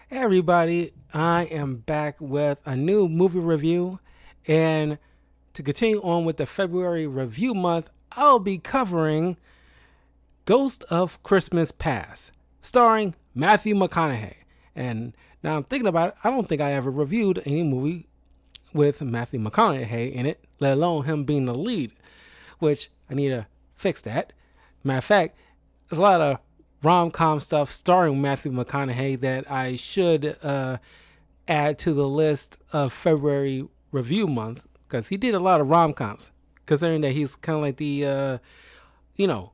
Hey everybody, I am back with a new movie review, and to continue on with the February review month, I'll be covering Ghost of Christmas Past, starring Matthew McConaughey. And now I'm thinking about it, I don't think I ever reviewed any movie with Matthew McConaughey in it, let alone him being the lead, which I need to fix that. Matter of fact, there's a lot of rom com stuff starring Matthew McConaughey that I should add to the list of February review month because he did a lot of rom coms. Considering that he's kind of like you know,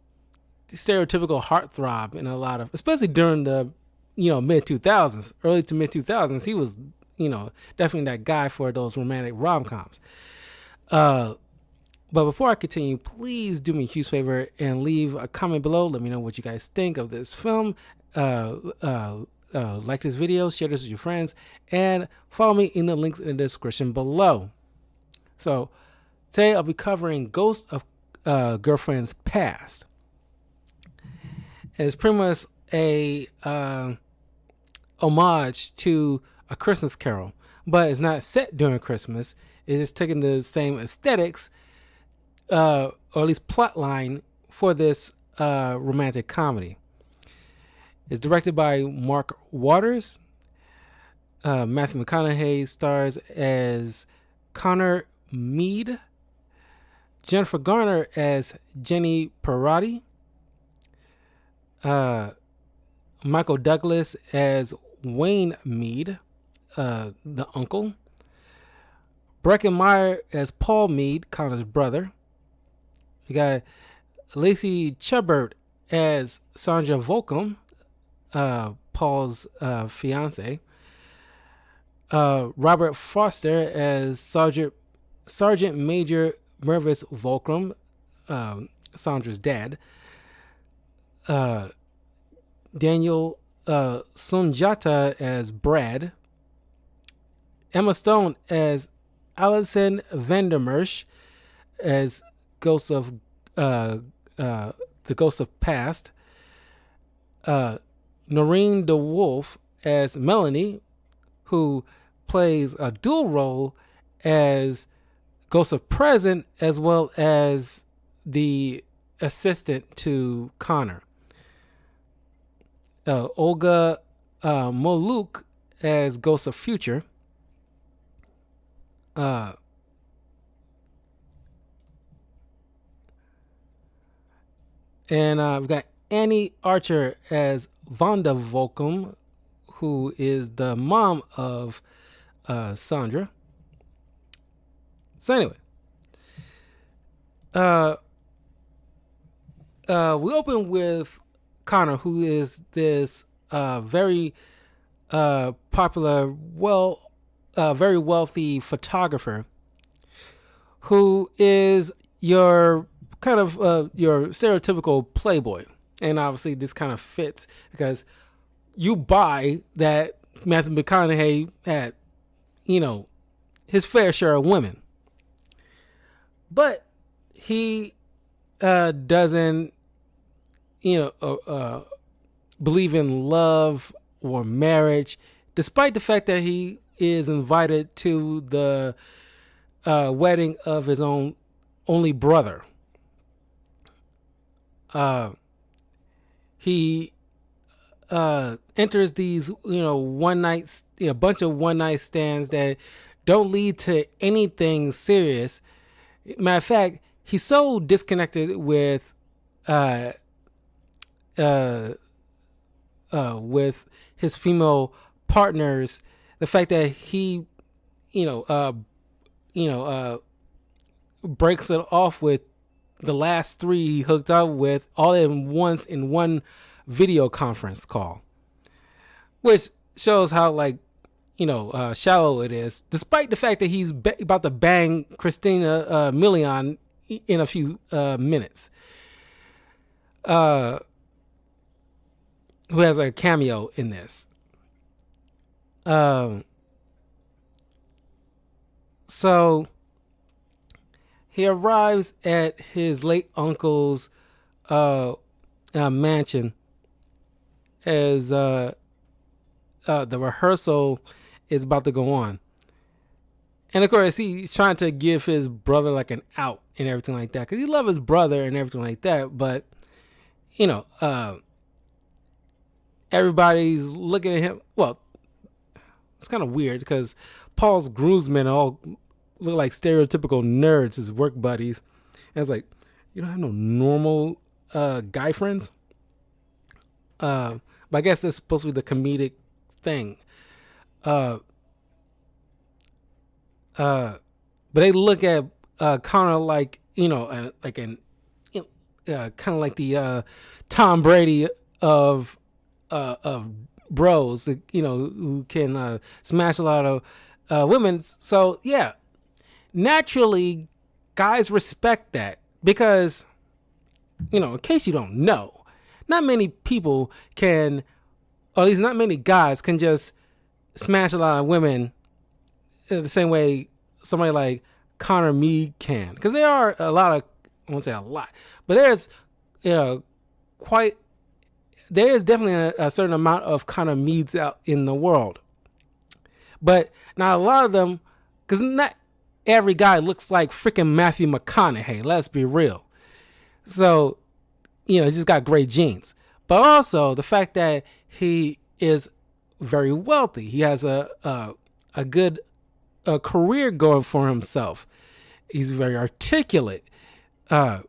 the stereotypical heartthrob in a lot of, especially during the, mid 2000s, early to mid 2000s, he was, definitely that guy for those romantic rom coms. Uh, but before I continue, please do me a huge favor and leave a comment below. Let me know what you guys think of this film. Uh, uh, like this video, share this with your friends, and follow me in the links in the description below. So today I'll be covering Ghost of Girlfriend's Past. It's pretty much a homage to A Christmas Carol, but it's not set during Christmas. It's just taking the same aesthetics, or at least plot line for this romantic comedy. It's directed by Mark Waters. Matthew McConaughey stars as Connor Mead. Jennifer Garner as Jenny Perotti. Michael Douglas as Wayne Mead, the uncle. Breckin Meyer as Paul Mead, Connor's brother. You got Lacey Chabert as Sandra Volcom, Paul's fiance. Robert Foster as Sergeant Major Mervis Volcom, Sandra's dad. Daniel Sunjata as Brad. Emma Stone as Alison Vandermersh as Ghost of the Ghost of Past. Noreen DeWolf as Melanie, who plays a dual role as Ghost of Present as well as the assistant to Connor. Olga Moluk as Ghost of Future. And we've got Annie Archer as Vonda Volcom, who is the mom of Sandra. So anyway, we open with Connor, who is this very popular, very wealthy photographer, who is your kind of your stereotypical playboy. And obviously this kind of fits because you buy that Matthew McConaughey had, his fair share of women. But he doesn't, believe in love or marriage, despite the fact that he is invited to the wedding of his only brother. He enters these, bunch of one night stands that don't lead to anything serious. Matter of fact, he's so disconnected with his female partners, the fact that he, breaks it off with the last three he hooked up with all at once in one video conference call, which shows how shallow it is, despite the fact that he's about to bang Christina Milian in a few minutes, who has a cameo in this. So he arrives at his late uncle's mansion as the rehearsal is about to go on. And of course, he's trying to give his brother like an out and everything like that, because he loves his brother and everything like that. But you know, everybody's looking at him. Well, it's kind of weird because Paul's groomsmen all look like stereotypical nerds, his work buddies. And it's like, you don't have no normal guy friends. But I guess it's supposed to be the comedic thing. But they look at Connor like, like an, kind of like the Tom Brady of bros, who can smash a lot of women. So yeah, naturally, guys respect that because, in case you don't know, not many people can, or at least not many guys can just smash a lot of women the same way somebody like Connor Meade can. Because there are a lot of, I won't say a lot, but there's, there is definitely a certain amount of Connor Meades out in the world. But not a lot of them, because not every guy looks like freaking Matthew McConaughey. Let's be real. So, he's just got great genes. But also the fact that he is very wealthy. He has a good career going for himself. He's very articulate. A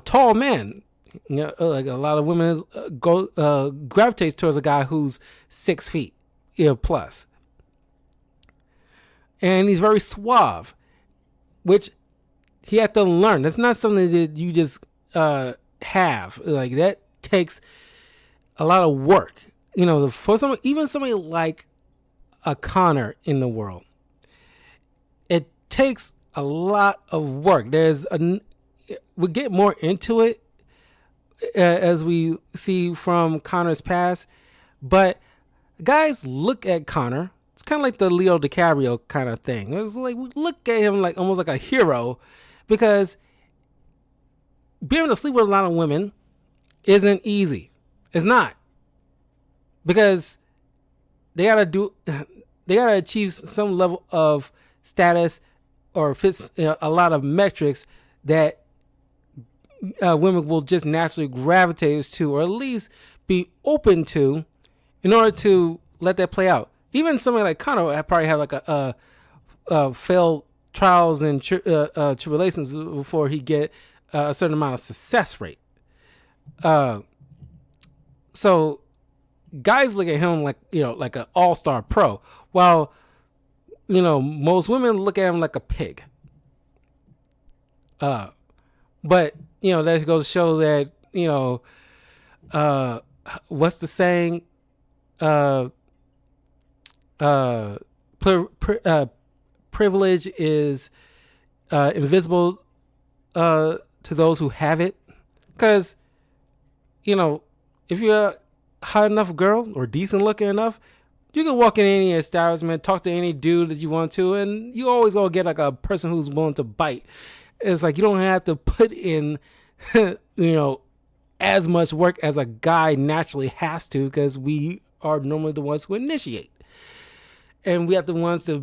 tall man. Like a lot of women gravitate towards a guy who's 6 feet plus. And he's very suave, which he had to learn. That's not something that you just have. Like, that takes a lot of work. For even somebody like a Connor in the world, it takes a lot of work. We'll get more into it as we see from Connor's past, but guys look at Connor. It's kind of like the Leo DiCaprio kind of thing. It's like, we look at him like almost like a hero, because being able to sleep with a lot of women isn't easy. It's not, because they gotta achieve some level of status or fits a lot of metrics that women will just naturally gravitate to, or at least be open to, in order to let that play out. Even somebody like Connor probably have like a failed trials and tribulations before he get a certain amount of success rate. So guys look at him like, like an all-star pro, while, most women look at him like a pig. But, that goes to show that, what's the saying? Privilege is invisible to those who have it. Because, if you're a hot enough girl or decent looking enough, you can walk in any establishment, talk to any dude that you want to, and you always gonna get like a person who's willing to bite. It's like you don't have to put in, as much work as a guy naturally has to, because we are normally the ones who initiate. And we have the ones to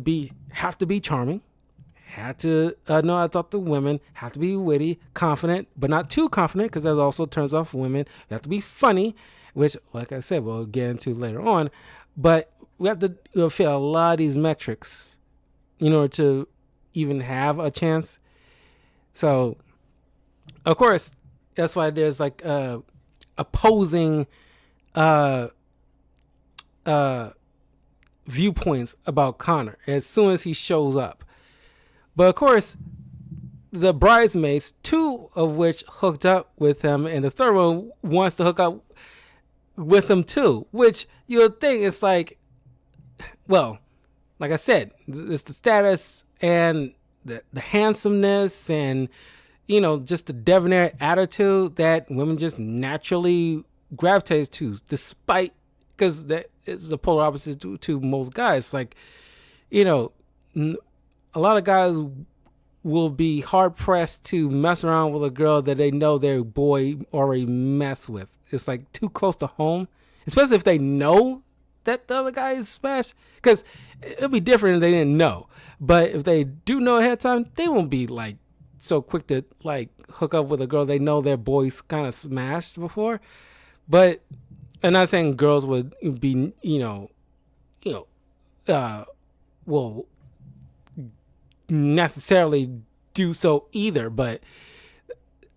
have to be charming, have to know how to talk to women, have to be witty, confident, but not too confident, because that also turns off women. We have to be funny, which, like I said, we'll get into later on. But we have to fit a lot of these metrics in order to even have a chance. So, of course, that's why there's like opposing viewpoints about Connor as soon as he shows up. But of course, the bridesmaids, 2 of which hooked up with him, and the third one wants to hook up with him too, which you would think it's like, well, like I said, it's the status and the handsomeness and, just the debonair attitude that women just naturally gravitate to, despite, because that is the polar opposite to most guys. Like, a lot of guys will be hard pressed to mess around with a girl that they know their boy already messed with. It's like too close to home, especially if they know that the other guy is smashed? Because it'll be different if they didn't know. But if they do know ahead of time, they won't be like so quick to like hook up with a girl they know their boys kind of smashed before. But I'm not saying girls would be, will necessarily do so either. But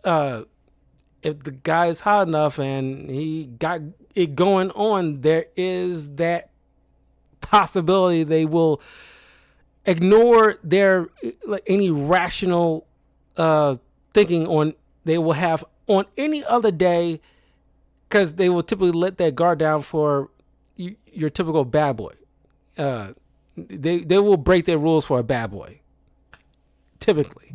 if the guy is hot enough and he got it going on, there is that possibility they will ignore their like any rational thinking on they will have on any other day, because they will typically let that guard down for your typical bad boy. They will break their rules for a bad boy. Typically,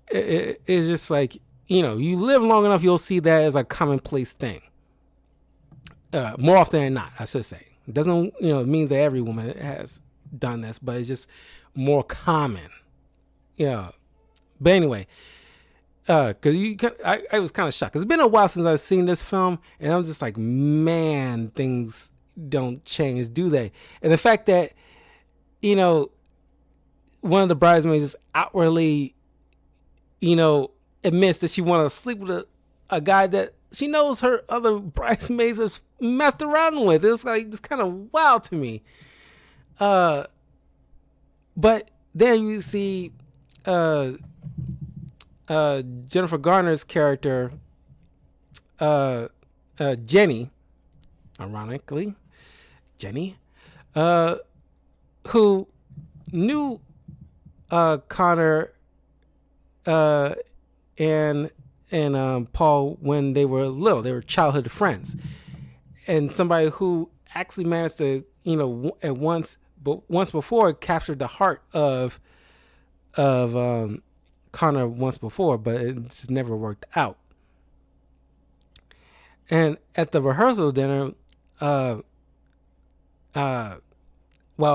it's just like, you live long enough, you'll see that as a commonplace thing. More often than not, I should say. It doesn't, it means that every woman has done this, but it's just more common. Yeah. But anyway, because I was kind of shocked. It's been a while since I've seen this film, and I'm just like, man, things don't change, do they? And the fact that, one of the bridesmaids is outwardly, admits that she wanted to sleep with a guy that she knows her other bridesmaids have messed around with. It's kind of wild to me. But then you see Jennifer Garner's character, Jenny, ironically, who knew Connor and Paul when they were little. They were childhood friends, and somebody who actually managed to, at once before captured the heart of Connor once before, but it just never worked out. And at the rehearsal dinner, while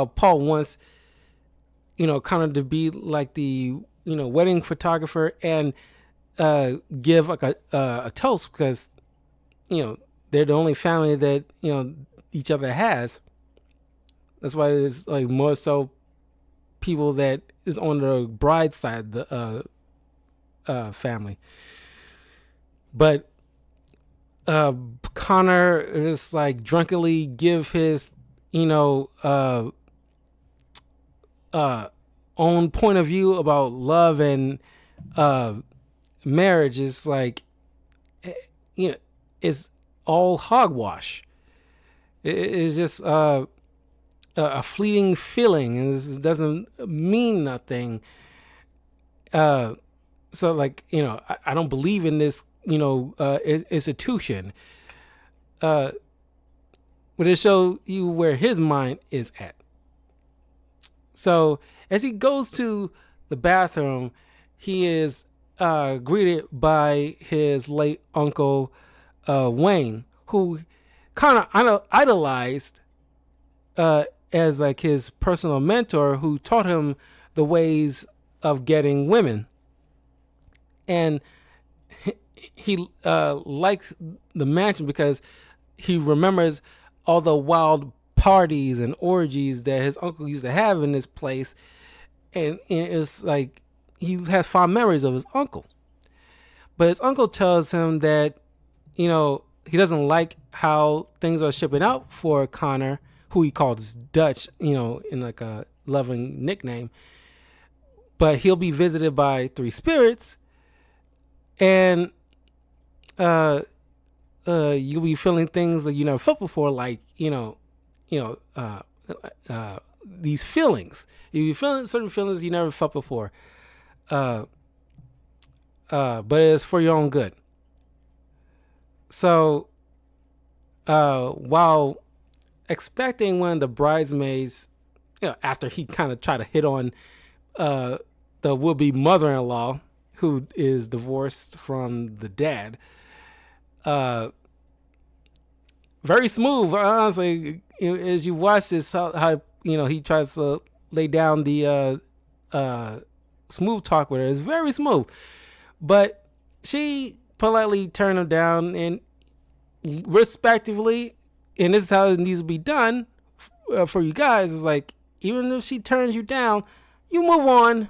Paul wants, Connor to be like the, wedding photographer and give like a toast, because, they're the only family that, each other has. That's why there's like more so people that is on the bride's side of the family. But Connor is like drunkenly give his, own point of view about love and marriage is like, is all hogwash. It's just a fleeting feeling, and this doesn't mean nothing. So like, I don't believe in this, institution. But it shows you where his mind is at. So as he goes to the bathroom, he is greeted by his late uncle, Wayne, who kind of idolized as like his personal mentor, who taught him the ways of getting women. And he likes the mansion because he remembers all the wild parties and orgies that his uncle used to have in this place. And it's like he has fond memories of his uncle. But his uncle tells him that, he doesn't like how things are shipping out for Connor, who he calls Dutch, in like a loving nickname. But he'll be visited by three spirits, and you'll be feeling things that you never felt before, like these feelings. You'll be feeling certain feelings you never felt before. But it's for your own good. So, while expecting one of the bridesmaids, after he kind of tried to hit on the would-be mother-in-law, who is divorced from the dad, very smooth, honestly. As you watch this, how he tries to lay down the smooth talk with her. It's very smooth, but she politely turned him down, and respectively, and this is how it needs to be done for you guys. Is like, even if she turns you down, you move on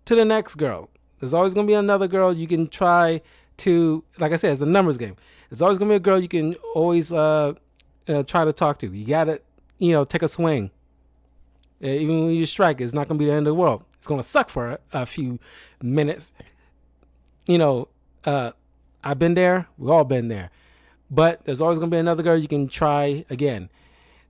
to the next girl. There's always gonna be another girl you can try to, like I said, it's a numbers game. There's always gonna be a girl you can always try to talk to. You gotta, take a swing. Even when you strike, it's not gonna be the end of the world. It's gonna suck for a few minutes. I've been there. We've all been there. But there's always gonna be another girl you can try again.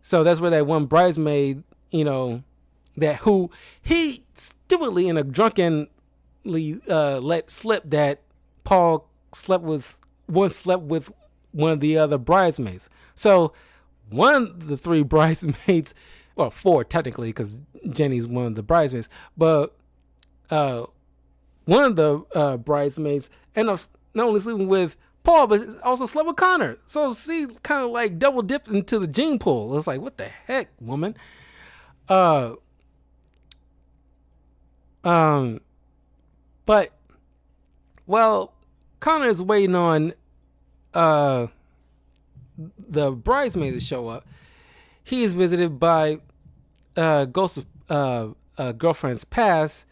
So that's where that one bridesmaid, that who he stupidly in a drunkenly let slip that Paul slept with one of the other bridesmaids. So one of the three bridesmaids, well, four technically, because Jenny's one of the bridesmaids, but one of the bridesmaids ended up not only sleeping with Paul, but also slept with Connor. So she kind of like double dipped into the gene pool. It's like, what the heck, woman? But, well, Connor is waiting on the bridesmaid to show up. He is visited by ghost of girlfriend's past,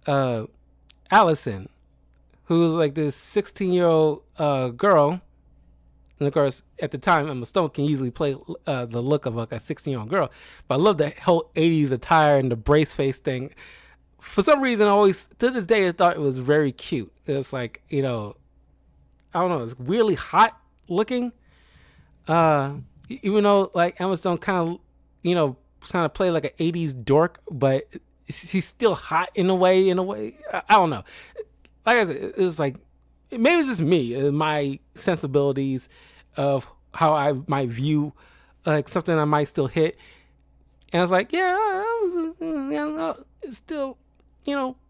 Allison, who's like this 16-year-old girl. And of course, at the time, Emma Stone can easily play the look of like a 16-year-old girl. But I love the whole 80s attire and the brace face thing. For some reason, I always, to this day, I thought it was very cute. It's like, I don't know, it's weirdly hot looking. Even though like Emma Stone kind of play like an 80s dork, but she's still hot in a way. I don't know. Like I said, it's like, maybe it's just me, my sensibilities of how I might view like something I might still hit. And I was like, it's still,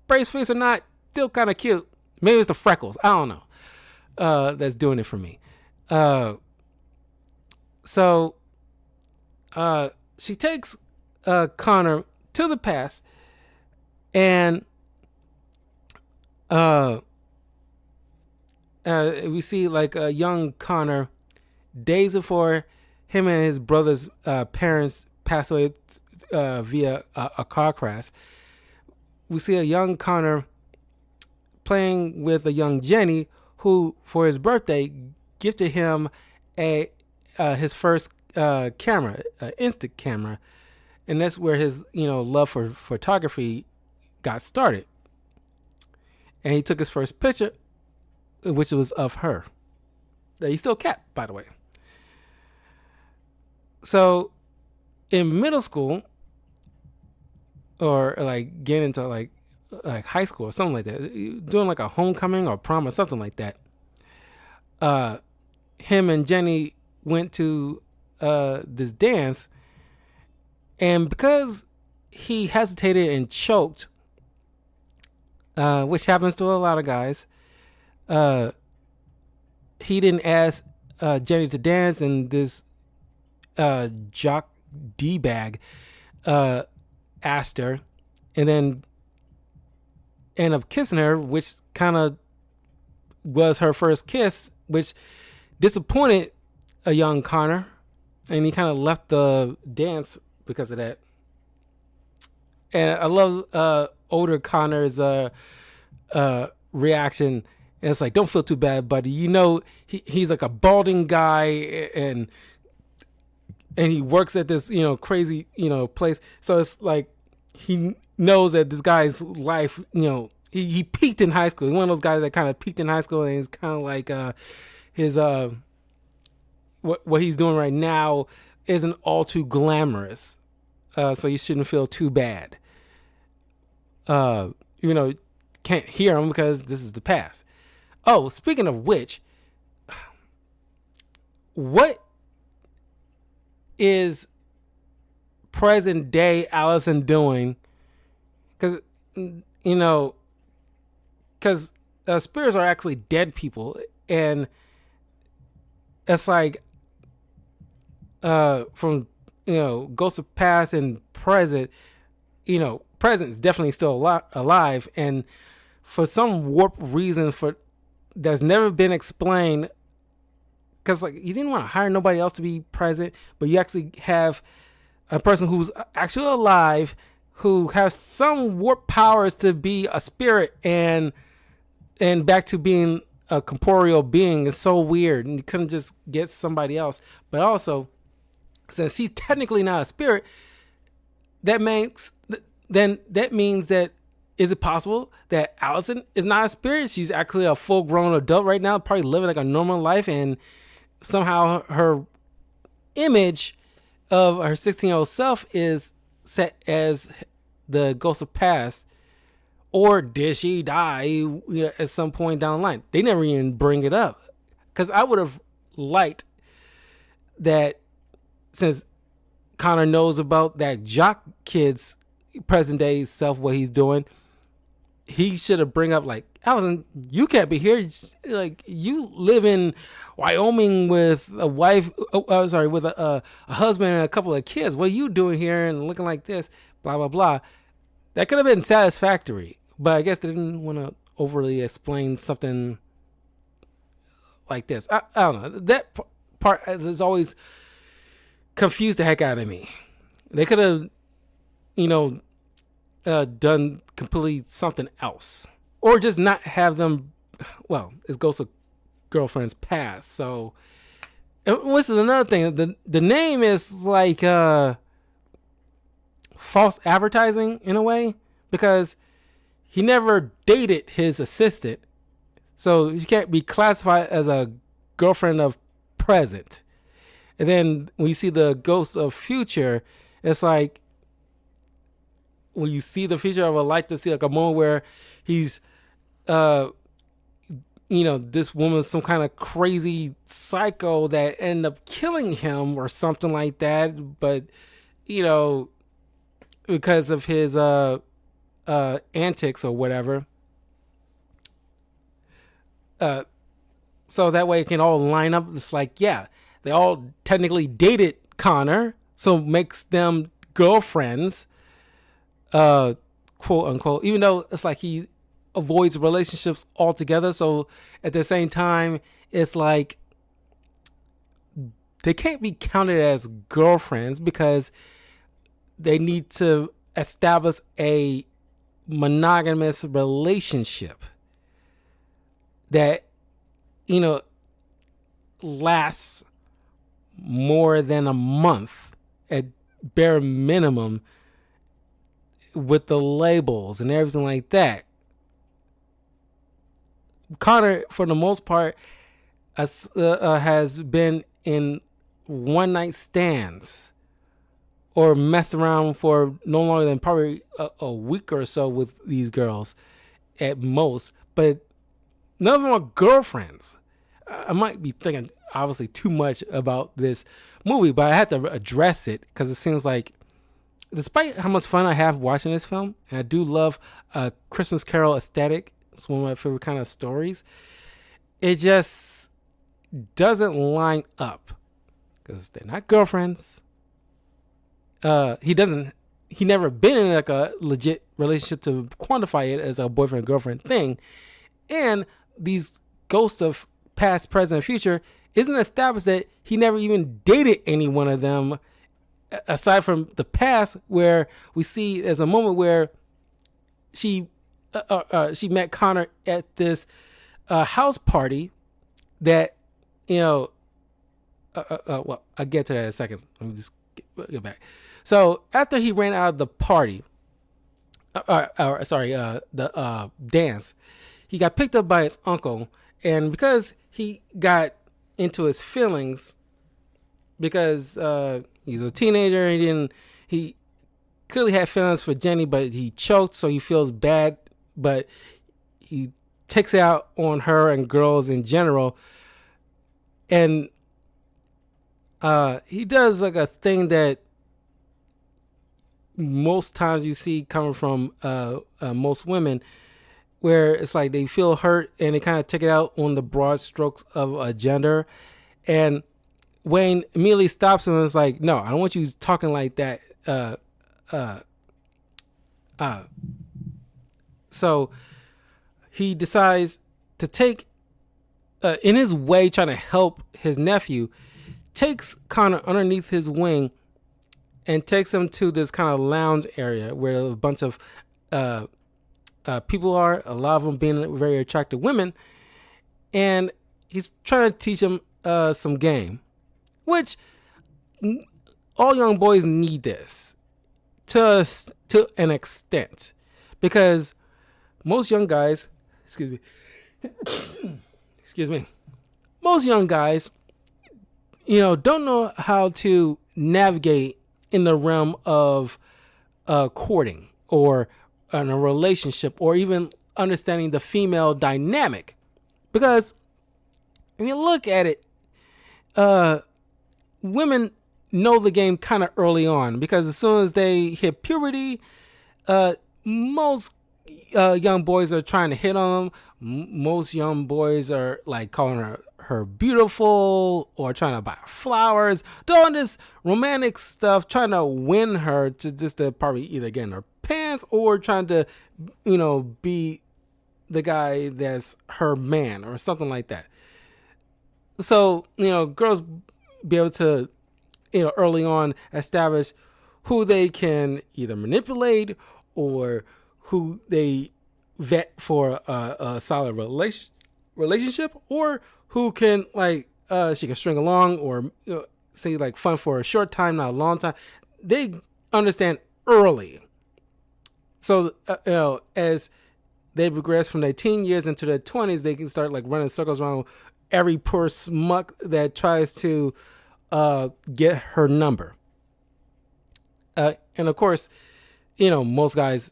brace face or not, still kind of cute. Maybe it's the freckles. I don't know. That's doing it for me. So she takes Connor to the past, and we see like a young Connor days before him and his brother's parents pass away via a car crash. We see a young Connor playing with a young Jenny, who for his birthday gifted him his first camera, instant camera, and that's where his love for photography got started. And he took his first picture, which was of her, that he still kept, by the way. So in middle school, or like getting into like high school or something like that, doing like a homecoming or prom or something like that, him and Jenny went to this dance, and because he hesitated and choked, which happens to a lot of guys, he didn't ask Jenny to dance, and this jock D-bag asked her, and then ended up kissing her, which kind of was her first kiss, which disappointed a young Connor, and he kind of left the dance because of that. And I love older Connor's reaction. And it's like, don't feel too bad, buddy. He's like a balding guy, and he works at this crazy place. So it's like he knows that this guy's life, he peaked in high school. He's one of those guys that kind of peaked in high school, and he's kind of like his what he's doing right now isn't all too glamorous. So you shouldn't feel too bad. Can't hear him because this is the past. Oh, speaking of which, what is present day Allison doing? Because spirits are actually dead people, and it's like from ghosts of past and present. Present is definitely still alive, and for some warped reason that's never been explained, because like you didn't want to hire nobody else to be present, but you actually have a person who's actually alive, who has some warp powers to be a spirit and back to being a corporeal being is so weird, and you couldn't just get somebody else. But also, since he's technically not a spirit, that makes that means that is it possible that Allison is not a spirit? She's actually a full grown adult right now, probably living like a normal life, and somehow her image of her 16-year-old self is set as the ghost of past. Or did she die at some point down the line? They never even bring it up. Because I would have liked that, since Connor knows about that jock kid's present day self, what he's doing, he should have bring up like, Allison, you can't be here. Like, you live in Wyoming with a wife, with a husband and a couple of kids. What are you doing here and looking like this? Blah, blah, blah. That could have been satisfactory. But I guess they didn't want to overly explain something like this. I don't know. That part has always confused the heck out of me. They could have, done completely something else. Or just not have them, well, it's Ghost of Girlfriend's past. So, this is another thing. The name is like false advertising in a way, because he never dated his assistant, so she can't be classified as a girlfriend of present. And then when you see the ghost of future, it's like when you see the future, I would like to see like a moment where he's this woman's some kind of crazy psycho that ended up killing him or something like that, but because of his antics or whatever. So that way it can all line up. It's like, yeah, they all technically dated Connor, so makes them girlfriends, quote unquote, even though it's like he avoids relationships altogether. So at the same time, it's like they can't be counted as girlfriends because they need to establish a monogamous relationship that lasts more than a month at bare minimum, with the labels and everything like that. Connor, for the most part, has been in one night stands or messed around for no longer than probably a week or so with these girls at most, but none of them are girlfriends. I might be thinking obviously too much about this movie, but I had to address it because it seems like, despite how much fun I have watching this film, and I do love a Christmas Carol aesthetic, it's one of my favorite kind of stories, it just doesn't line up because they're not girlfriends. He never been in like a legit relationship to quantify it as a boyfriend girlfriend thing, and these ghosts of past, present, and future isn't established that he never even dated any one of them, aside from the past, where we see there's a moment where she met Connor at this house party that well, I'll get to that in a second. Let me just get back. So after he ran out of the party, the dance, he got picked up by his uncle, and because he got into his feelings, because he's a teenager, he clearly had feelings for Jenny, but he choked, so he feels bad, but he takes it out on her and girls in general, and he does like a thing that most times you see coming from most women, where it's like they feel hurt and they kind of take it out on the broad strokes of a gender. And Wayne immediately stops him and is like, no, I don't want you talking like that. So he decides to take in his way trying to help his nephew, takes Connor underneath his wing and takes him to this kind of lounge area where a bunch of people are, a lot of them being very attractive women, and he's trying to teach him some game, which all young boys need this to an extent, because most young guys, excuse me, most young guys, don't know how to navigate in the realm of courting or in a relationship, or even understanding the female dynamic. Because if you look at it, women know the game kind of early on, because as soon as they hit puberty, most young boys are trying to hit on them. Most young boys are like calling her beautiful, or trying to buy her flowers, doing this romantic stuff, trying to win her to just to probably either get in her pants, or trying to, be the guy that's her man or something like that. So, girls be able to, early on establish who they can either manipulate, or who they vet for a solid relationship, or who can she can string along, or say like fun for a short time, not a long time. They understand early. So as they progress from their teen years into their 20s, they can start like running circles around every poor smuck that tries to get her number. And of course, most guys,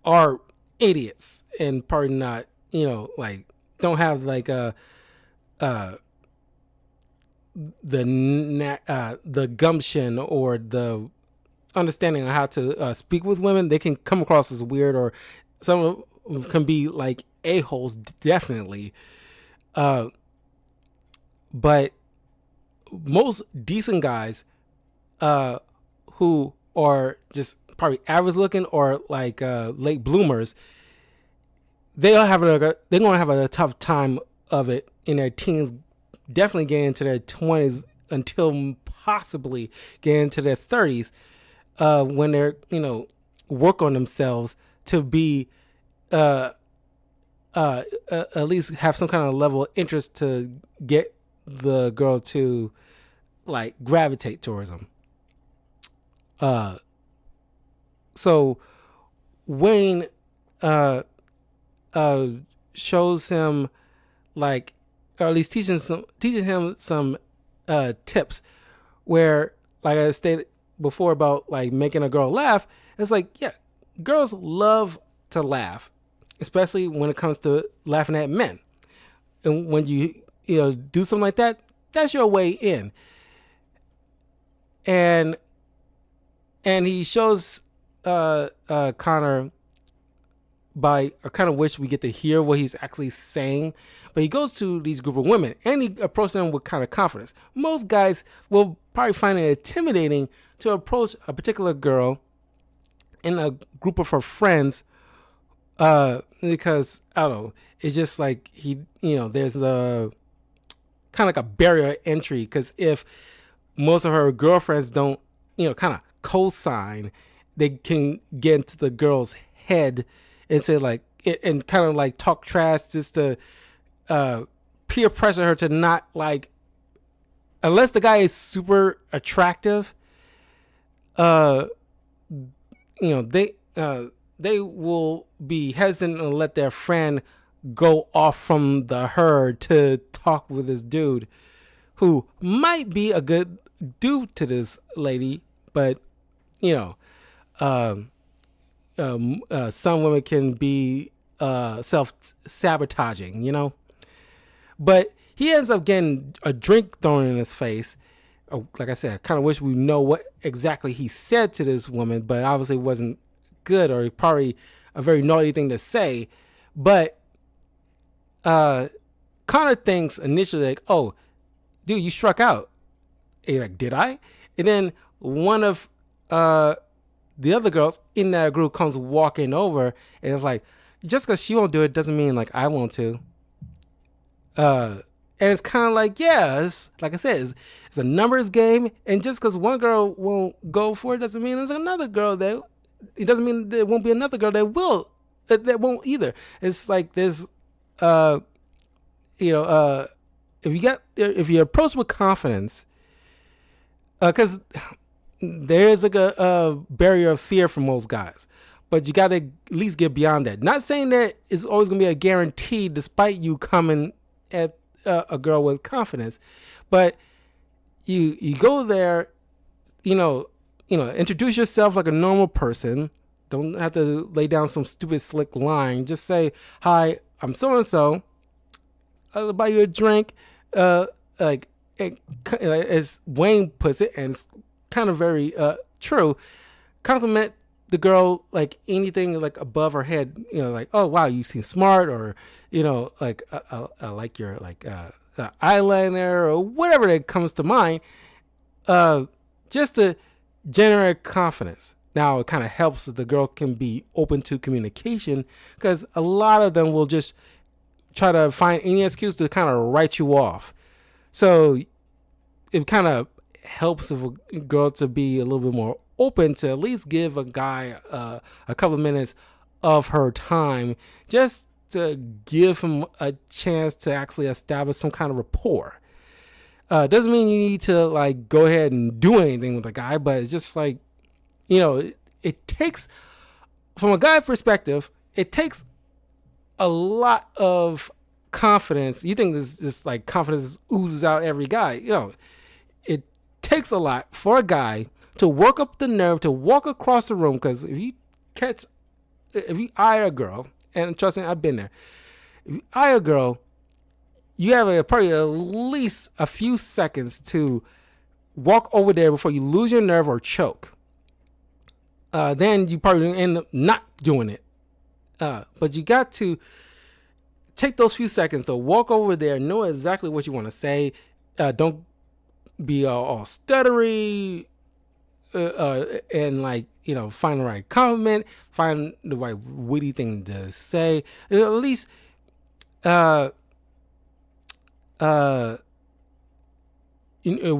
are idiots and probably not, don't have like the gumption or the understanding of how to speak with women. They can come across as weird, or some of them can be like a-holes, definitely. But most decent guys who are just probably average looking, or like late bloomers, they're gonna have a tough time of it in their teens, definitely getting into their 20s, until possibly getting into their 30s, when they're work on themselves to be at least have some kind of level of interest to get the girl to like gravitate towards them. So Wayne shows him, like, or at least teaching him some tips, where, like I stated before about like making a girl laugh. It's like, yeah, girls love to laugh, especially when it comes to laughing at men. And when you do something like that, that's your way in. And he shows Connor by, I kind of wish we get to hear what he's actually saying, but he goes to these group of women and he approaches them with kind of confidence. Most guys will probably find it intimidating to approach a particular girl in a group of her friends, because I don't know, it's just like there's a kind of like a barrier entry, because if most of her girlfriends don't kind of co-sign, they can get into the girl's head and say like, and kind of like talk trash, just to peer pressure her to not like, unless the guy is super attractive, they will be hesitant to let their friend go off from the herd to talk with this dude who might be a good dude to this lady, but some women can be self-sabotaging, but he ends up getting a drink thrown in his face. Like I said, I kind of wish we know what exactly he said to this woman, but obviously it wasn't good, or probably a very naughty thing to say. But Connor thinks initially like, oh, dude, you struck out. And like, did I? And then one of the other girls in that group comes walking over and it's like, just because she won't do it doesn't mean like I want to. And it's kind of like, yeah, it's, like I said, it's a numbers game. And just because one girl won't go for it doesn't mean there's another girl that, it doesn't mean there won't be another girl that will, that won't either. It's like this, you know, if you approach with confidence, because there's like a barrier of fear for most guys, but you got to at least get beyond that. Not saying that it's always going to be a guarantee despite you coming at a girl with confidence, but you go there, introduce yourself like a normal person. Don't have to lay down some stupid slick line. Just say, hi, I'm so and so. I'll buy you a drink. Like as Wayne puts it, and it's kind of very true. Compliment the girl like anything like above her head. Like, oh wow, you seem smart, or like I like your like eyeliner or whatever that comes to mind. Just to generate confidence. Now it kind of helps that the girl can be open to communication, because a lot of them will just try to find any excuse to kind of write you off. So it kind of helps if a girl to be a little bit more open to at least give a guy a couple of minutes of her time, just to give him a chance to actually establish some kind of rapport. Doesn't mean you need to like go ahead and do anything with a guy, but it's just like, it takes, from a guy perspective, it takes a lot of confidence. You think this like confidence oozes out every guy. It takes a lot for a guy to work up the nerve to walk across the room, because if you eye a girl, and trust me, I've been there. If you eye a girl, you have probably at least a few seconds to walk over there before you lose your nerve or choke. Then you probably end up not doing it. But you got to take those few seconds to walk over there, know exactly what you want to say. Don't be all stuttery, and like, find the right compliment, find the right witty thing to say. At least, it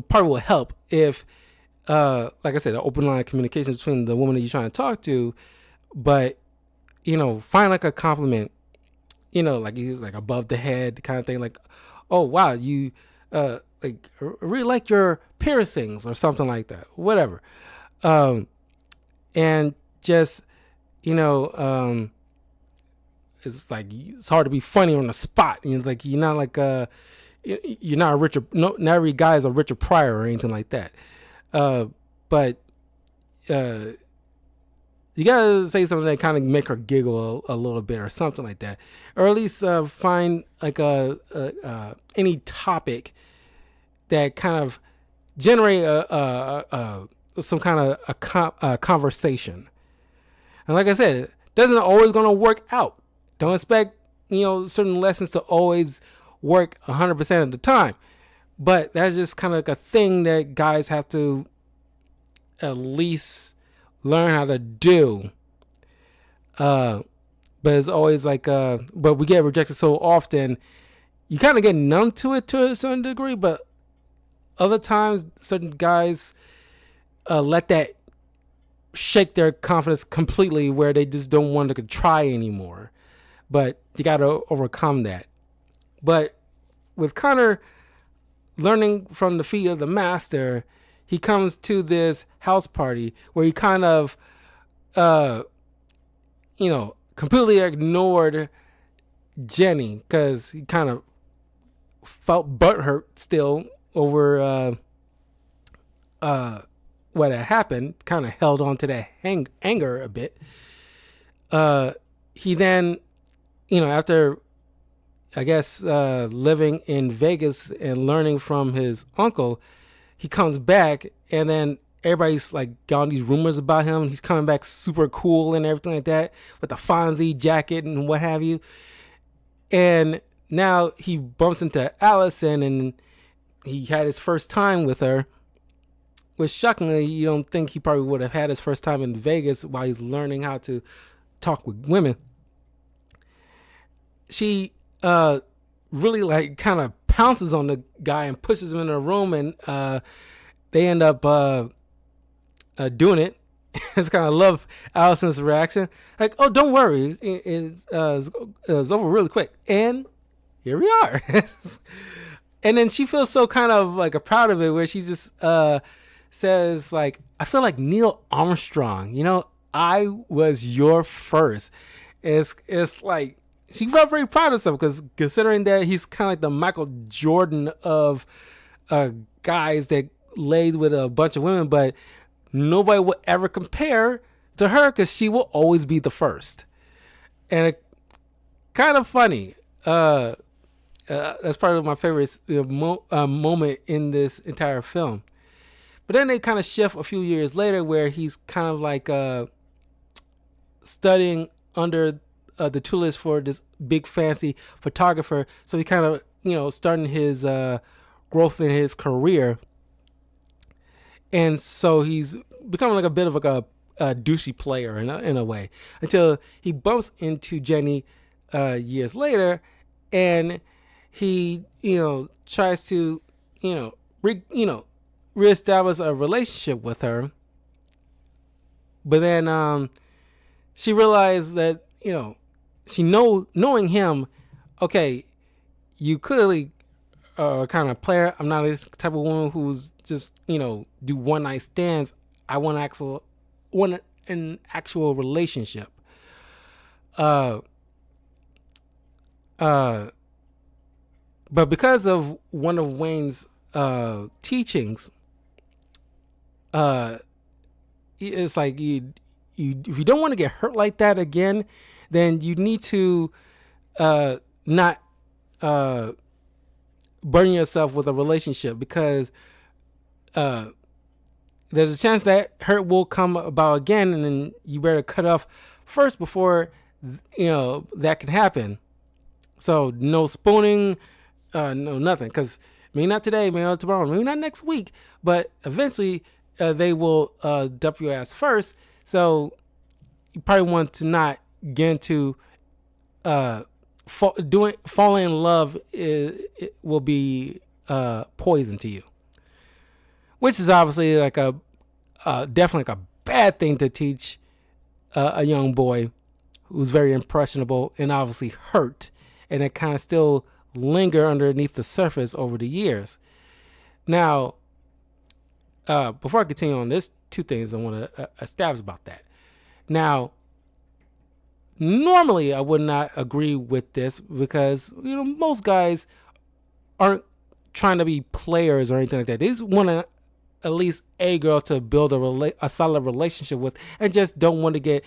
probably will help if, like I said, an open line of communication between the woman that you're trying to talk to, but find like a compliment, like he's like above the head kind of thing, like, oh wow, you like really like your piercings or something like that, whatever. And just it's like it's hard to be funny on the spot. Like you're not like you're not a Richard. No, not every guy is a Richard Pryor or anything like that. But you gotta say something that kind of make her giggle a little bit or something like that, or at least find like any topic that kind of generate some kind of a conversation. And like I said, it doesn't always gonna work out. Don't expect certain lessons to always work 100% of the time, but that's just kind of like a thing that guys have to at least learn how to do. But it's always like but we get rejected so often, you kind of get numb to it to a certain degree, but other times certain guys let that shake their confidence completely, where they just don't want to try anymore. But you got to overcome that. But with Connor learning from the feet of the master, he comes to this house party where he kind of, completely ignored Jenny, because he kind of felt butthurt still over what had happened, kind of held on to that anger a bit. He then, after, I guess, living in Vegas and learning from his uncle, he comes back, and then everybody's like got all these rumors about him. He's coming back super cool and everything like that, with the Fonzie jacket and what have you. And now he bumps into Allison, and he had his first time with her, which shockingly, you don't think he probably would have had his first time in Vegas while he's learning how to talk with women. she really like kind of pounces on the guy and pushes him in a room, and they end up doing it. It's kind of love Allison's reaction, like, "Oh, don't worry, it's over really quick." And here we are. And then she feels so kind of like proud of it, where she just says like, "I feel like Neil Armstrong. I was your first." It's like she felt very proud of herself, because considering that he's kind of like the Michael Jordan of guys that laid with a bunch of women, but nobody will ever compare to her, because she will always be the first. And it kind of funny. That's part of my favorite moment in this entire film. But then they kind of shift a few years later, where he's kind of like studying under the tutelage for this big fancy photographer. So he kind of, starting his growth in his career. And so he's becoming like a bit of like a douchey player in a way, until he bumps into Jenny years later, and he tries to reestablish a relationship with her. But then she realized that knowing him, okay, you clearly kind of player. I'm not this type of woman who's just do one night stands. I want an actual relationship. But because of one of Wayne's teachings, it's like you if you don't want to get hurt like that again, then you need to not burn yourself with a relationship, because there's a chance that hurt will come about again, and then you better cut off first before that can happen. So no spooning, no nothing, because maybe not today, maybe not tomorrow, maybe not next week, but eventually they will dump your ass first. So you probably want to not get into falling in love. It will be poison to you, which is obviously like definitely like a bad thing to teach a young boy who's very impressionable and obviously hurt, and it kind of still linger underneath the surface over the years. Now, before I continue on, there's two things I want to establish about that. Now, normally I would not agree with this, because most guys aren't trying to be players or anything like that. They just want to at least a girl to build a solid relationship with, and just don't want to get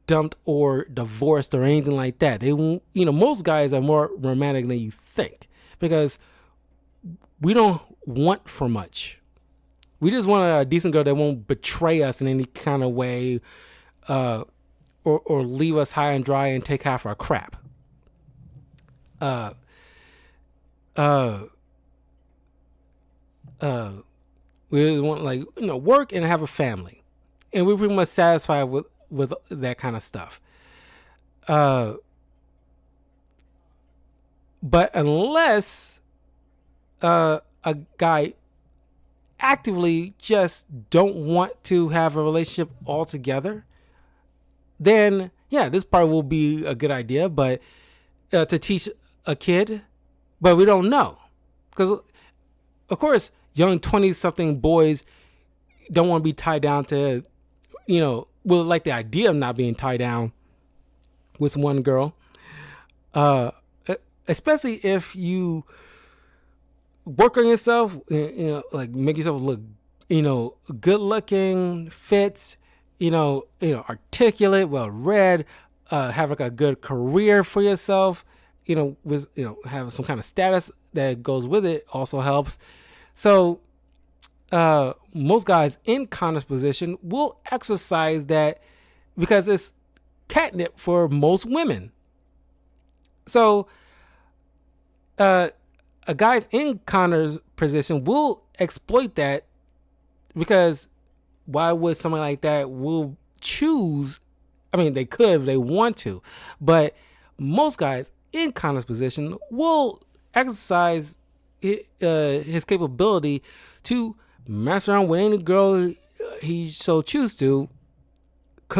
dumped or divorced or anything like that. They won't, most guys are more romantic than you think, because we don't want for much. We just want a decent girl that won't betray us in any kind of way, or leave us high and dry and take half our crap. We want work and have a family, and we're pretty much satisfied with that kind of stuff. But unless a guy actively just don't want to have a relationship altogether, then yeah, this part will be a good idea. But to teach a kid, but we don't know, because of course young 20-something boys don't want to be tied down to, like the idea of not being tied down with one girl, especially if you work on yourself, like make yourself look, good looking, fit, articulate, well read, have like a good career for yourself, with, have some kind of status that goes with it also helps. So, most guys in Connor's position will exercise that, because it's catnip for most women. So, a guys in Connor's position will exploit that, because why would somebody like that will choose? I mean, they could if they want to, but most guys in Connor's position will exercise his capability to mess around with any girl he so choose to,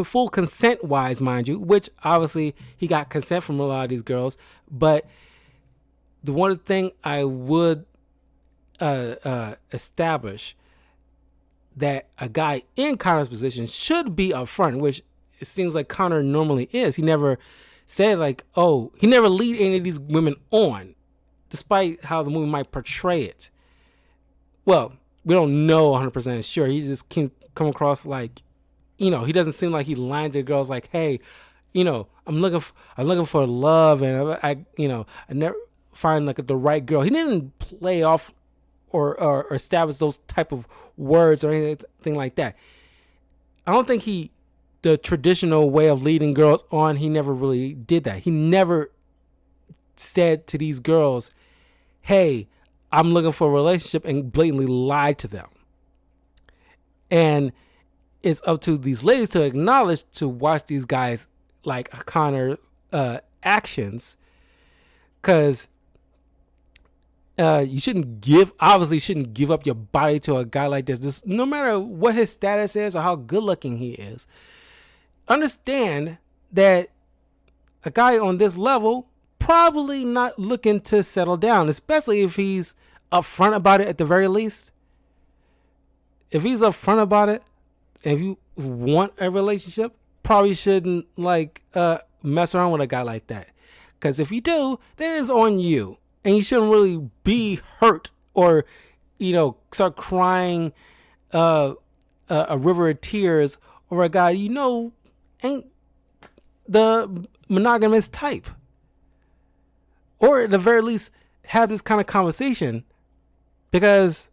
full consent wise, mind you, which obviously he got consent from a lot of these girls. But the one thing I would establish that a guy in Connor's position should be upfront, which it seems like Connor normally is. He never said like, oh, he never lead any of these women on, despite how the movie might portray it. Well, we don't know 100% sure. He just can come across like, he doesn't seem like he lied to girls like, hey, I'm looking for love, and I never find like the right girl. He didn't play off or establish those type of words or anything like that. I don't think the traditional way of leading girls on, he never really did that. He never said to these girls, hey, I'm looking for a relationship, and blatantly lied to them. And it's up to these ladies to acknowledge, to watch these guys like Connor actions, because you shouldn't give up your body to a guy like this, no matter what his status is or how good looking he is. Understand that a guy on this level probably not looking to settle down, especially if he's upfront about it at the very least. If he's upfront about it, if you want a relationship, probably shouldn't mess around with a guy like that. Because if you do, then it's on you. And you shouldn't really be hurt or, start crying a river of tears over a guy ain't the monogamous type. Or at the very least, have this kind of conversation, because,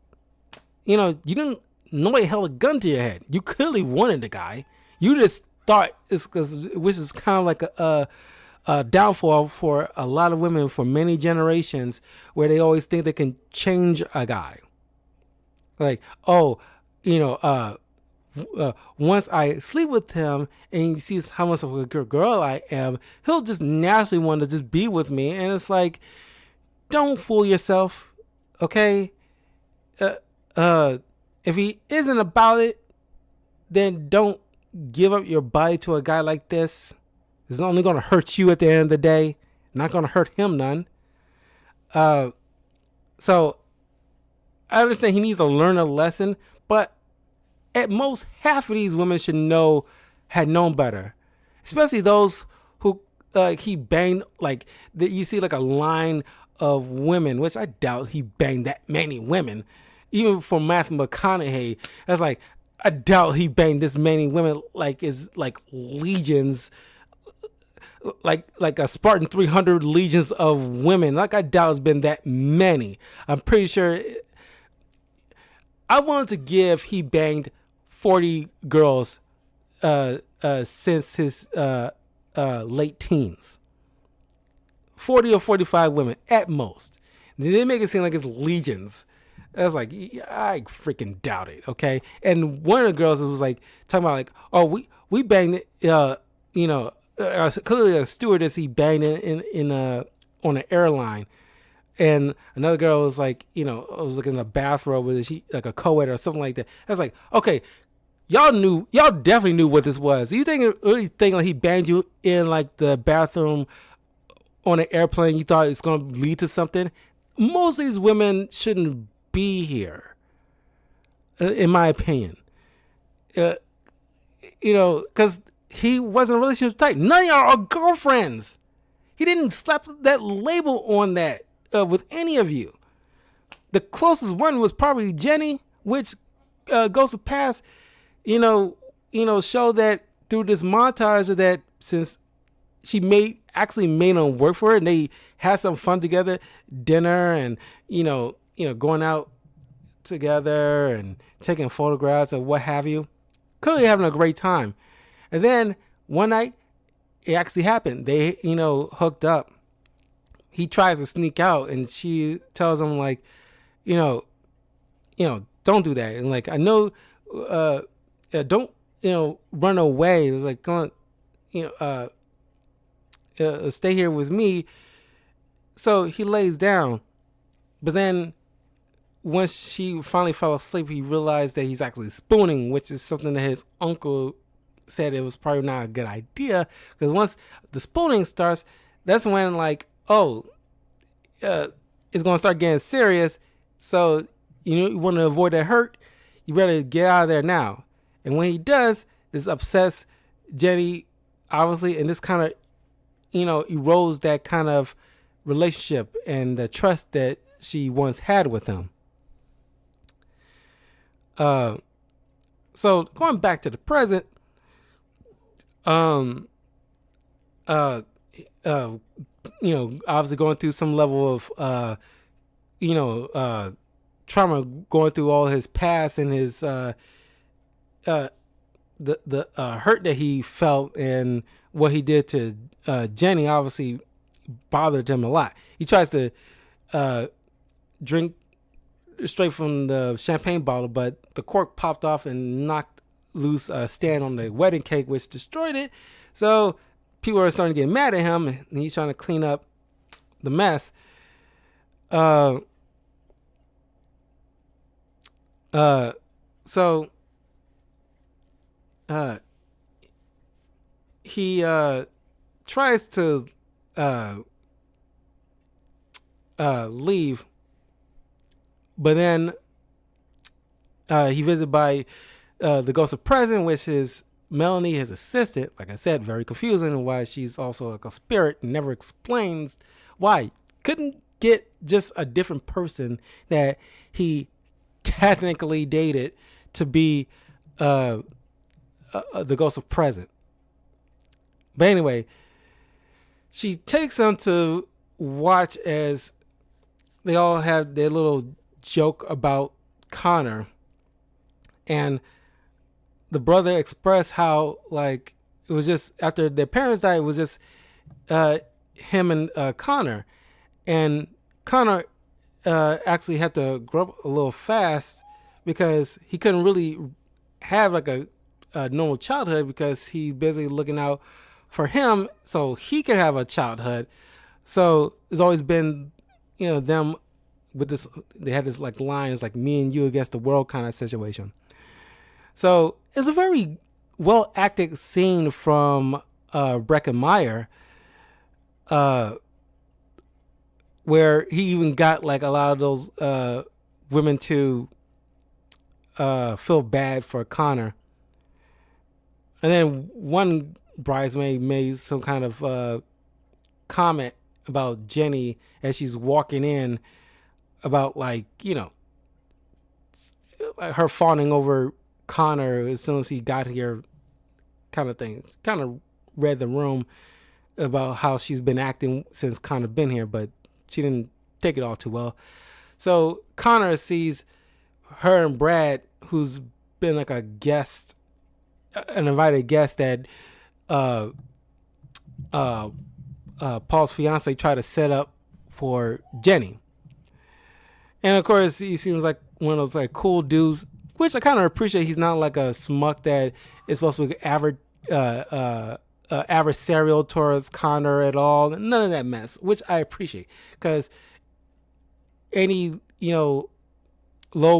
you didn't, nobody held a gun to your head. You clearly wanted the guy. You just thought which is kind of like a downfall for a lot of women for many generations, where they always think they can change a guy. Like, oh, once I sleep with him and he sees how much of a good girl I am, he'll just naturally want to just be with me. And it's like, don't fool yourself, okay? If he isn't about it, then don't give up your body to a guy like this. It's only going to hurt you at the end of the day. Not going to hurt him none. So I understand he needs to learn a lesson, but at most half of these women had known better. Especially those who he banged, like that you see like a line of women, which I doubt he banged that many women. Even for Matthew McConaughey, that's like, I doubt he banged this many women, like legions, like a Spartan 300 legions of women. Like, I doubt it's been that many. I'm pretty sure. I wanted to give he banged 40 girls since his late teens. 40 or 45 women at most. They make it seem like it's legions. I was like, I freaking doubt it, okay? And one of the girls was like talking about like, oh, we banged it, clearly a stewardess he banged in on an airline, and another girl was like, was looking in a bathrobe with like a co-ed or something like that. I was like, okay, y'all definitely knew what this was. You really think like he banged you in like the bathroom on an airplane? You thought it's gonna lead to something? Most of these women shouldn't be here, in my opinion. Because he wasn't a relationship type. None of y'all are girlfriends. He didn't slap that label on that with any of you. The closest one was probably Jenny, which goes to pass, show that through this montage of that, since she actually made him work for it, and they had some fun together, dinner, and going out together and taking photographs and what have you. Clearly having a great time. And then one night, it actually happened. They, hooked up. He tries to sneak out, and she tells him like, don't do that. And like, I know, don't, run away. Like, go on, stay here with me. So he lays down, but then once she finally fell asleep, he realized that he's actually spooning, which is something that his uncle said it was probably not a good idea, because once the spooning starts, that's when like, oh, it's gonna start getting serious. So you want to avoid that hurt. You better get out of there now. And when he does, this upsets Jenny, obviously, and this kind of erodes that kind of relationship and the trust that she once had with him. So going back to the present, obviously going through some level of trauma, going through all his past and his the hurt that he felt and what he did to Jenny obviously bothered him a lot. He tries to drink straight from the champagne bottle, but the cork popped off and knocked loose a stand on the wedding cake, which destroyed it. So people are starting to get mad at him, and he's trying to clean up the mess. So he tries to leave, but then he visited by the ghost of present, which is Melanie, his assistant. Like I said, very confusing why she's also like a spirit and never explains why. Couldn't get just a different person that he technically dated to be the ghost of present. But anyway, she takes him to watch as they all have their little joke about Connor, and the brother expressed how like it was just after their parents died, it was just him and Connor, and Connor actually had to grow up a little fast because he couldn't really have like a normal childhood because he's busy looking out for him so he could have a childhood. So it's always been, them with this, they had this like lines like me and you against the world kind of situation. So it's a very well acted scene from Breckin Meyer, where he even got like a lot of those women to feel bad for Connor. And then one bridesmaid made some kind of comment about Jenny as she's walking in about like, her fawning over Connor as soon as he got here kind of thing. Kind of read the room about how she's been acting since Connor been here, but she didn't take it all too well. So Connor sees her and Brad, who's been like a guest, an invited guest that Paul's fiance tried to set up for Jenny. And of course, he seems like one of those like cool dudes, which I kind of appreciate. He's not like a smuck that is supposed to be adversarial towards Connor at all. None of that mess, which I appreciate, because any low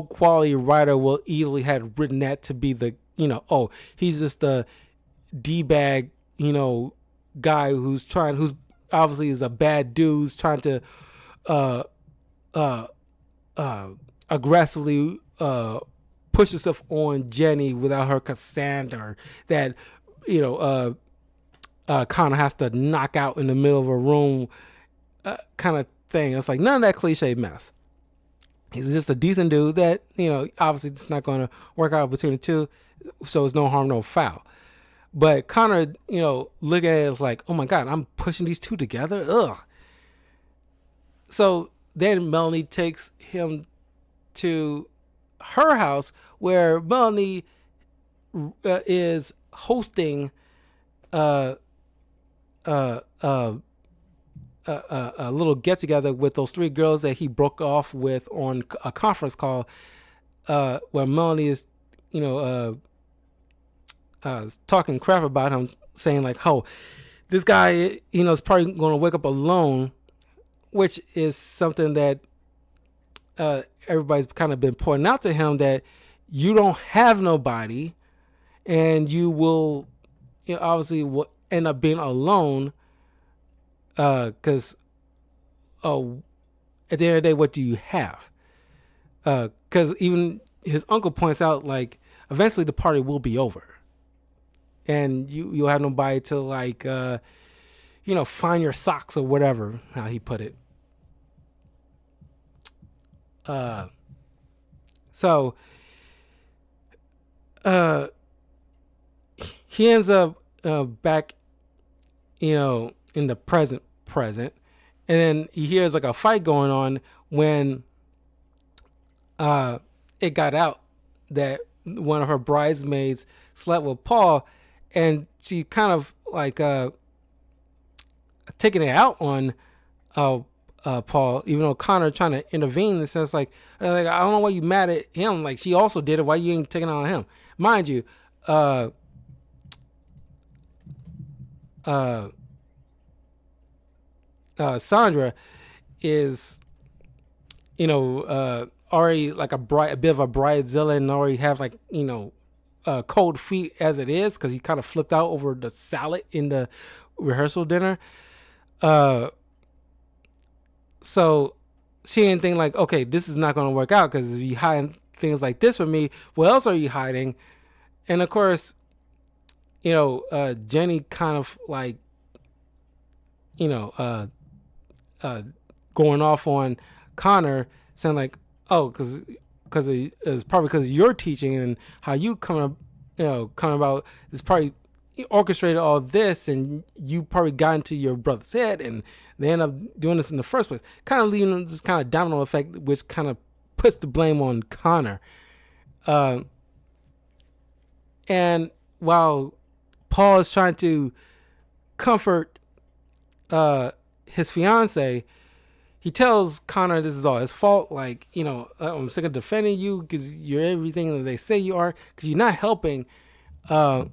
quality writer will easily have written that to be the he's just the d-bag guy who's obviously is a bad dude who's trying to aggressively push himself on Jenny without her consent, or that Connor has to knock out in the middle of a room kind of thing. It's like none of that cliche mess. He's just a decent dude that obviously it's not going to work out between the two, so it's no harm, no foul. But Connor, look at it as like, oh my God, I'm pushing these two together. Ugh. So then Melanie takes him to her house where Melanie is hosting a little get together with those three girls that he broke off with on a conference call, where Melanie is, talking crap about him, saying like, "Oh, this guy, is probably going to wake up alone which is something that everybody's kind of been pointing out to him, that you don't have nobody, and you will, obviously will end up being alone. Because at the end of the day, what do you have? Because even his uncle points out, like, eventually the party will be over, and you'll have nobody to, like, find your socks or whatever, how he put it. So he ends up back, in the present, and then he hears like a fight going on when it got out that one of her bridesmaids slept with Paul, and she kind of like taking it out on Paul, even though Connor trying to intervene in the sense like I don't know why you mad at him. Like, she also did it. Why you ain't taking it on him? Mind you, Sandra is, already like a bit of a bridezilla, and already have like, cold feet as it is, because he kind of flipped out over the salad in the rehearsal dinner. So she didn't think like, okay, this is not going to work out, because if you hide things like this from me, what else are you hiding? And of course, Jenny kind of like, going off on Connor, saying like, oh, because it's probably because of your teaching and how you come about, it's probably orchestrated all this, and you probably got into your brother's head, and they end up doing this in the first place, kind of leaving this kind of domino effect, which kind of puts the blame on Connor. And while Paul is trying to comfort his fiance, he tells Connor this is all his fault. Like, I'm sick of defending you because you're everything that they say you are, because you're not helping. So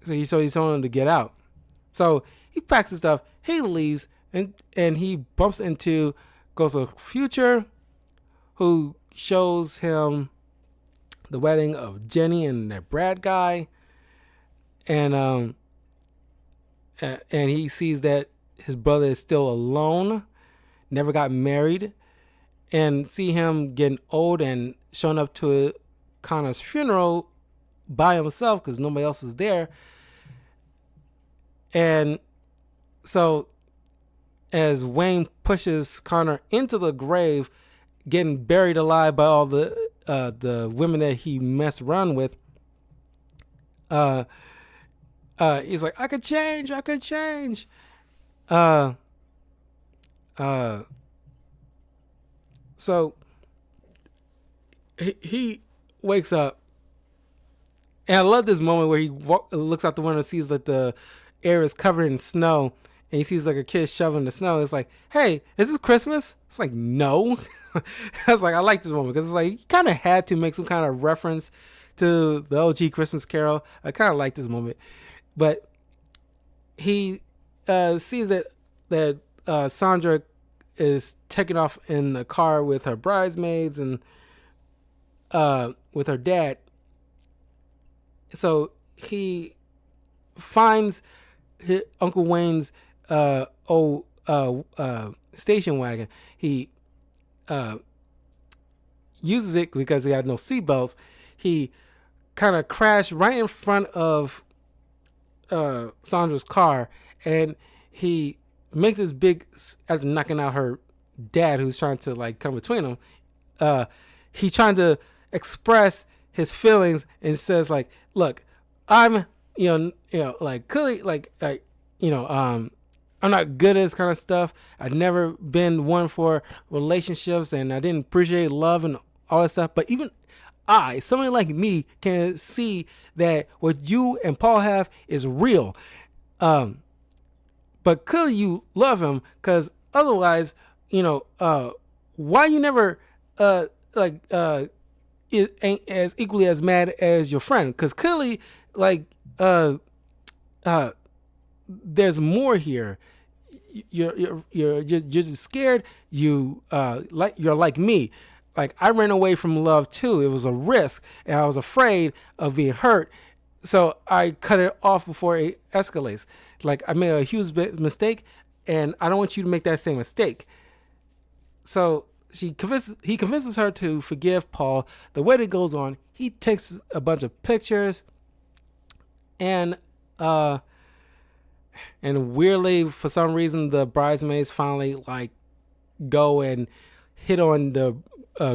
he's telling him to get out. So he packs his stuff, he leaves, and he bumps into Ghost of Future, who shows him the wedding of Jenny and that Brad guy, and he sees that his brother is still alone, never got married, and see him getting old and showing up to Connor's funeral by himself because nobody else is there. And so as Wayne pushes Connor into the grave, getting buried alive by all the women that he messed around with, he's like, I could change. So he wakes up, and I love this moment where he looks out the window and sees that the air is covered in snow, and he sees like a kid shoveling the snow. It's like, hey, is this Christmas? It's like, no. I was like, I like this moment because it's like he kind of had to make some kind of reference to the OG Christmas Carol. I kind of like this moment, but he sees that Sandra is taking off in the car with her bridesmaids and with her dad. So finds Uncle Wayne's old station wagon. He uses it because he had no seatbelts. He kind of crashed right in front of Sandra's car, and he makes this big, after knocking out her dad, who's trying to like come between them. He's trying to express his feelings and says like, look, I'm like clearly like I'm not good at this kind of stuff. I've never been one for relationships, and I didn't appreciate love and all that stuff. But even somebody like me, can see that what you and Paul have is real. But clearly you love him, because otherwise, why you never it ain't as equally as mad as your friend? Because clearly, like, there's more here. you're just scared. You're like me. Like I ran away from love too. It was a risk, and I was afraid of being hurt. So I cut it off before it escalates. Like I made a huge mistake, and I don't want you to make that same mistake. So he convinces her to forgive Paul. The wedding goes on. He takes a bunch of pictures, and weirdly, for some reason, the bridesmaids finally like go and hit on the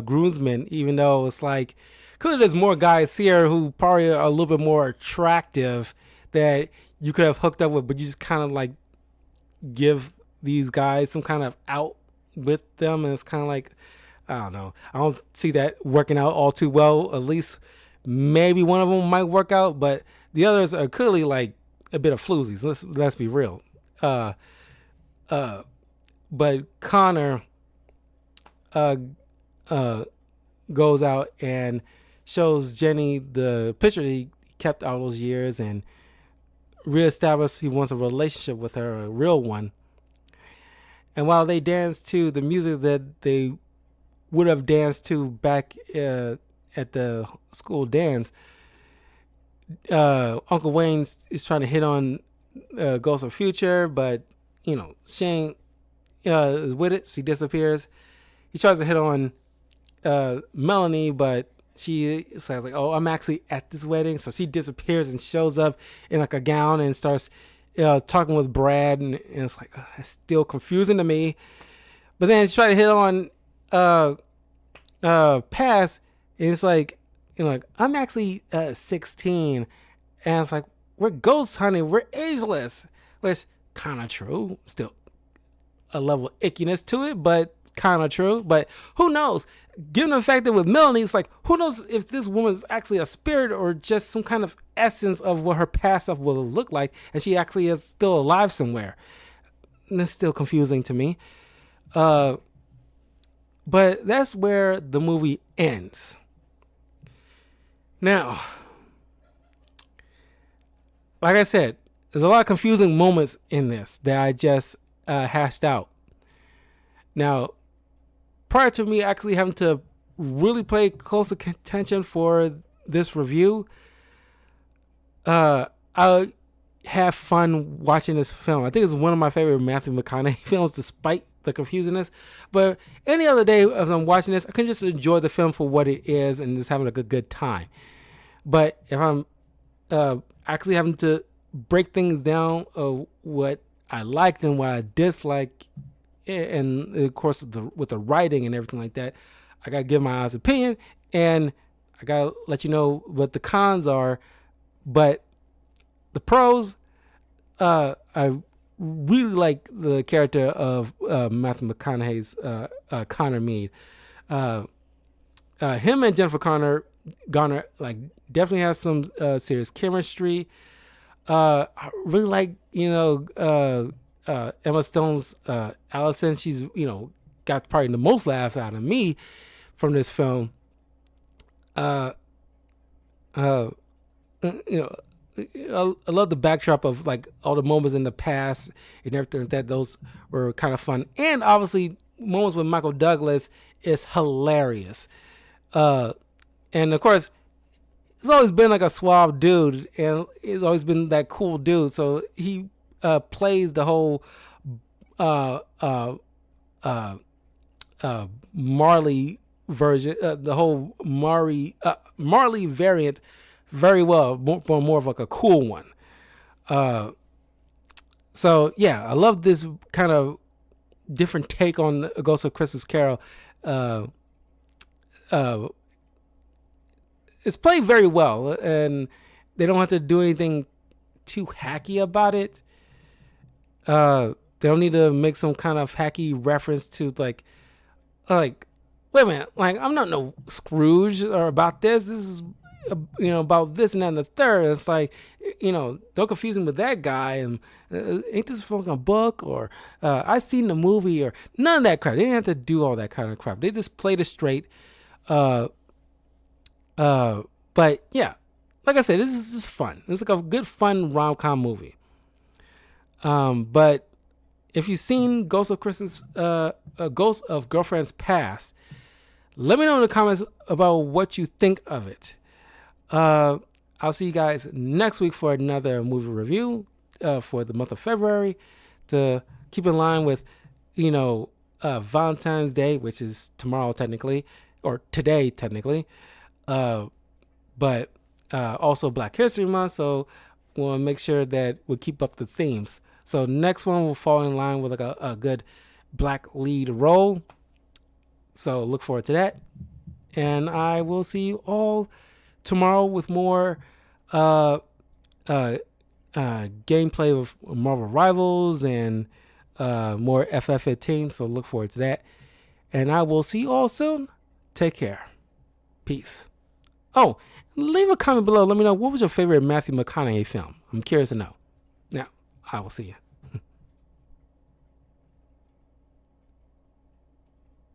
groomsmen, even though it's like clearly there's more guys here who probably are a little bit more attractive that you could have hooked up with, but you just kind of like give these guys some kind of out with them, and it's kind of like I don't know. I don't see that working out all too well. At least maybe one of them might work out, but the others are clearly like a bit of floozies. Let's be real. But Connor goes out and shows Jenny the picture that he kept all those years and reestablishes he wants a relationship with her, a real one. And while they dance to the music that they would have danced to back at the school dance, Uncle Wayne is trying to hit on Ghost of Future, but Shane is with it. She disappears. He tries to hit on Melanie, but she says like, "Oh, I'm actually at this wedding." So she disappears and shows up in like a gown and starts talking with Brad, and it's like it's still confusing to me. But then she tries to hit on Pass, and it's like I'm actually 16, and it's like we're ghosts, honey. We're ageless, which kind of true. Still a level of ickiness to it, but kind of true. But who knows? Given the fact that with Melanie, it's like who knows if this woman's actually a spirit or just some kind of essence of what her past self will look like, and she actually is still alive somewhere. And it's still confusing to me. But that's where the movie ends. Now, like I said, there's a lot of confusing moments in this that I just hashed out. Now, prior to me actually having to really pay close attention for this review, I have fun watching this film. I think it's one of my favorite Matthew McConaughey films, despite the confusingness. But any other day as I'm watching this, I can just enjoy the film for what it is and just having a good time. But if I'm actually having to break things down of what I liked and what I disliked, and of course with the writing and everything like that, I gotta give my honest opinion, and I gotta let you know what the cons are. But the pros, I really like the character of Matthew McConaughey's Connor Mead. Him and Jennifer Garner like definitely have some serious chemistry. I really like Emma Stone's Allison. She's got probably the most laughs out of me from this film. I love the backdrop of like all the moments in the past and everything like that. Those were kind of fun, and obviously moments with Michael Douglas is hilarious. And of course, he's always been like a suave dude, and he's always been that cool dude. So he plays the whole Marley version, the whole Marley variant very well, more of like a cool one. So yeah, I love this kind of different take on Ghost of Christmas Carol. It's played very well, and they don't have to do anything too hacky about it. They don't need to make some kind of hacky reference to like wait a minute, like I'm not no Scrooge or about this. This is about this and that and the third. It's like don't confuse him with that guy. And ain't this from a book, or I seen the movie, or none of that crap. They didn't have to do all that kind of crap. They just played it straight. But yeah, like I said, this is just fun. It's like a good fun rom-com movie. But if you've seen Ghost of Girlfriend's Past, let me know in the comments about what you think of it. I'll see you guys next week for another movie review for the month of February, to keep in line with, Valentine's Day, which is tomorrow technically, or today technically, but also Black History Month. So we'll make sure that we keep up the themes. So next one will fall in line with like a good black lead role. So look forward to that. And I will see you all tomorrow with more gameplay of Marvel Rivals and more FF15. So look forward to that. And I will see you all soon. Take care. Peace. Oh, leave a comment below. Let me know, what was your favorite Matthew McConaughey film? I'm curious to know. Now, I will see you.